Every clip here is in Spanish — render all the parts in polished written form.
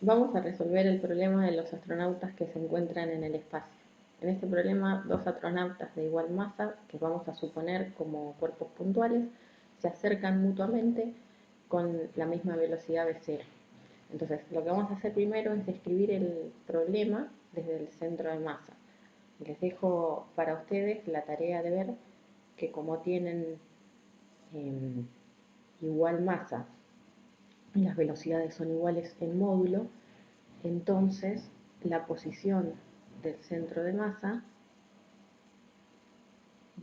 Vamos a resolver el problema de los astronautas que se encuentran en el espacio. En este problema, dos astronautas de igual masa, que vamos a suponer como cuerpos puntuales, se acercan mutuamente con la misma velocidad de cero. Entonces, lo que vamos a hacer primero es describir el problema desde el centro de masa. Les dejo para ustedes la tarea de ver que como tienen eh, igual masa y las velocidades son iguales en módulo, entonces la posición del centro de masa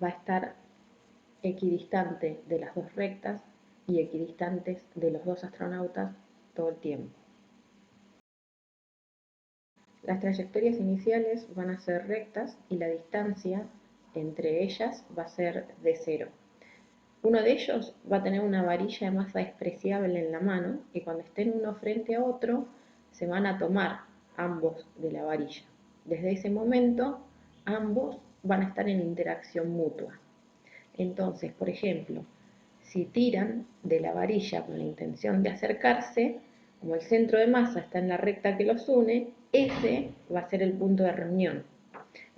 va a estar equidistante de las dos rectas y equidistantes de los dos astronautas todo el tiempo. Las trayectorias iniciales van a ser rectas y la distancia entre ellas va a ser de cero. Uno de ellos va a tener una varilla de masa despreciable en la mano y cuando estén uno frente a otro se van a tomar ambos de la varilla. Desde ese momento ambos van a estar en interacción mutua. Entonces, por ejemplo, si tiran de la varilla con la intención de acercarse, como el centro de masa está en la recta que los une, ese va a ser el punto de reunión.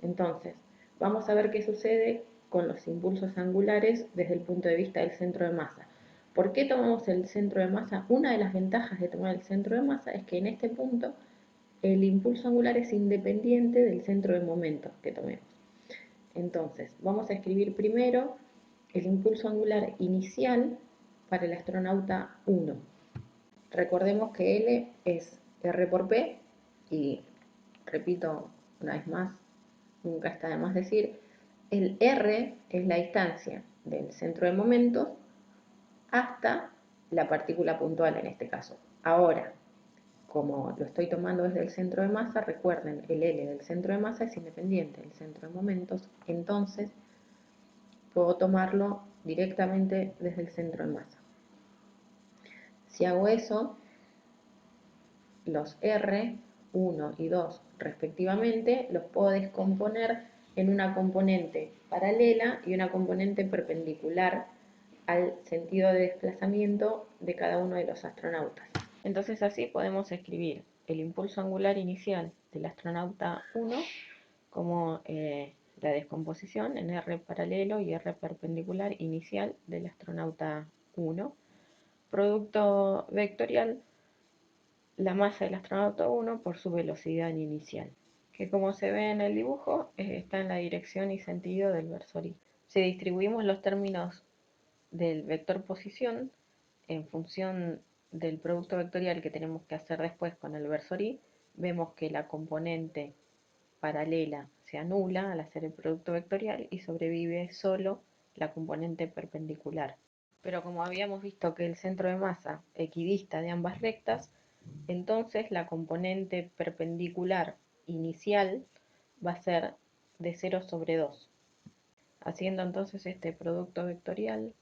Entonces, vamos a ver qué sucede con los impulsos angulares desde el punto de vista del centro de masa. ¿Por qué tomamos el centro de masa? Una de las ventajas de tomar el centro de masa es que en este punto el impulso angular es independiente del centro de momento que tomemos. Entonces, vamos a escribir primero el impulso angular inicial para el astronauta 1. Recordemos que L es R por P y, repito una vez más, nunca está de más decir, el R es la distancia del centro de momentos hasta la partícula puntual en este caso. Ahora, como lo estoy tomando desde el centro de masa, recuerden, el L del centro de masa es independiente del centro de momentos, entonces puedo tomarlo directamente desde el centro de masa. Si hago eso, los R, 1 y 2 respectivamente, los puedo descomponer en una componente paralela y una componente perpendicular al sentido de desplazamiento de cada uno de los astronautas. Entonces así podemos escribir el impulso angular inicial del astronauta 1 como la descomposición en R paralelo y R perpendicular inicial del astronauta 1, producto vectorial la masa del astronauta 1 por su velocidad inicial, que como se ve en el dibujo está en la dirección y sentido del versor Y. Si distribuimos los términos del vector posición en función del producto vectorial que tenemos que hacer después con el versor Y, vemos que la componente paralela se anula al hacer el producto vectorial y sobrevive solo la componente perpendicular. Pero como habíamos visto que el centro de masa equidista de ambas rectas, entonces la componente perpendicular inicial va a ser de 0 sobre 2. Haciendo entonces este producto vectorial,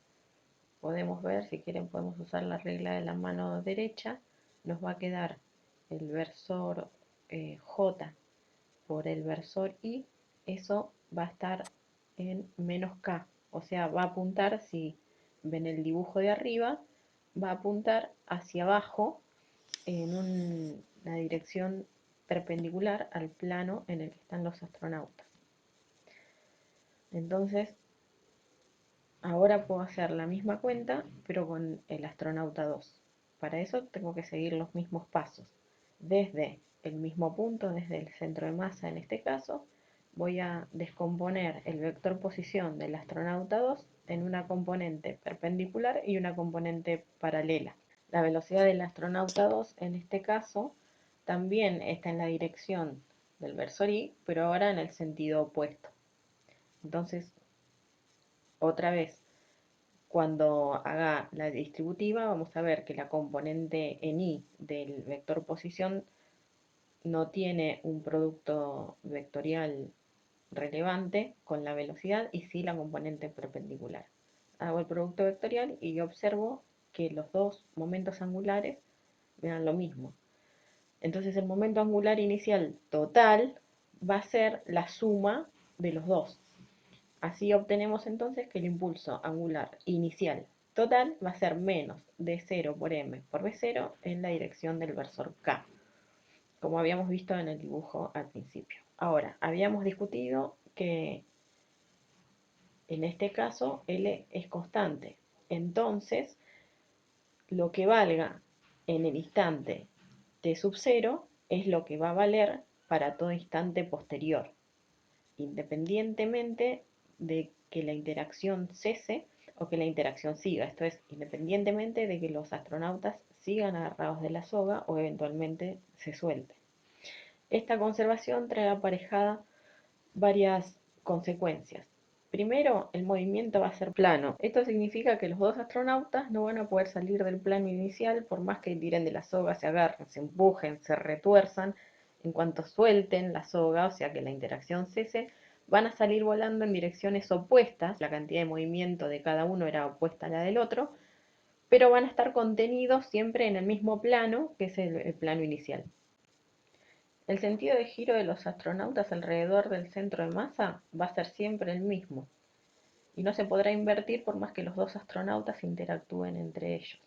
podemos ver, si quieren podemos usar la regla de la mano derecha, nos va a quedar el versor J por el versor Y, eso va a estar en menos K, o sea, va a apuntar, si ven el dibujo de arriba, va a apuntar hacia abajo en una dirección perpendicular al plano en el que están los astronautas. Entonces, ahora puedo hacer la misma cuenta, pero con el astronauta 2. Para eso tengo que seguir los mismos pasos. Desde el mismo punto, desde el centro de masa en este caso, voy a descomponer el vector posición del astronauta 2 en una componente perpendicular y una componente paralela. La velocidad del astronauta 2 en este caso también está en la dirección del versor Y, pero ahora en el sentido opuesto. Entonces, otra vez, cuando haga la distributiva, vamos a ver que la componente en Y del vector posición no tiene un producto vectorial relevante con la velocidad y sí la componente perpendicular. Hago el producto vectorial y observo que los dos momentos angulares me dan lo mismo. Entonces el momento angular inicial total va a ser la suma de los dos. Así obtenemos entonces que el impulso angular inicial total va a ser menos d0 por m por v0 en la dirección del versor K. como habíamos visto en el dibujo al principio. Ahora, habíamos discutido que en este caso L es constante. Entonces, lo que valga en el instante t sub 0 es lo que va a valer para todo instante posterior, independientemente de que la interacción cese o que la interacción siga. Esto es, independientemente de que los astronautas sigan agarrados de la soga o eventualmente se suelten. Esta conservación trae aparejada varias consecuencias. Primero, el movimiento va a ser plano. Esto significa que los dos astronautas no van a poder salir del plano inicial por más que tiren de la soga, se agarren, se empujen, se retuerzan. En cuanto suelten la soga, o sea que la interacción cese, van a salir volando en direcciones opuestas. La cantidad de movimiento de cada uno era opuesta a la del otro, pero van a estar contenidos siempre en el mismo plano, que es el plano inicial. El sentido de giro de los astronautas alrededor del centro de masa va a ser siempre el mismo, y no se podrá invertir por más que los dos astronautas interactúen entre ellos.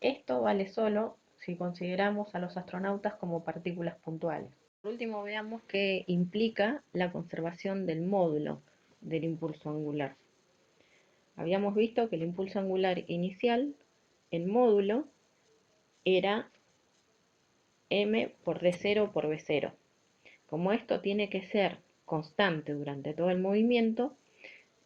Esto vale solo si consideramos a los astronautas como partículas puntuales. Por último, veamos qué implica la conservación del módulo del impulso angular. Habíamos visto que el impulso angular inicial, el módulo, era m por d0 por v0. Como esto tiene que ser constante durante todo el movimiento,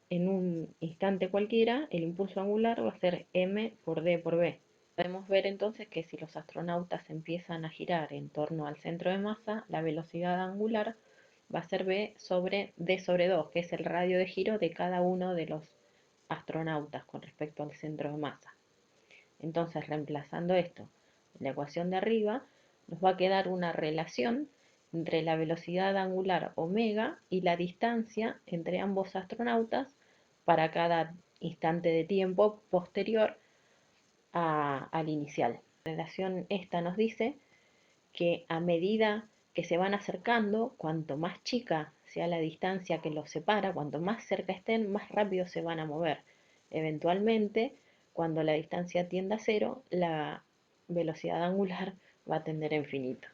en un instante cualquiera el impulso angular va a ser m por d por v. Podemos ver entonces que si los astronautas empiezan a girar en torno al centro de masa, la velocidad angular va a ser v sobre d sobre 2, que es el radio de giro de cada uno de los astronautas con respecto al centro de masa. Entonces, reemplazando esto en la ecuación de arriba, nos va a quedar una relación entre la velocidad angular omega y la distancia entre ambos astronautas para cada instante de tiempo posterior al inicial. La relación esta nos dice que a medida que se van acercando, cuanto más chica sea la distancia que los separa, cuanto más cerca estén, más rápido se van a mover. Eventualmente, cuando la distancia tienda a cero, la velocidad angular va a tender a infinito.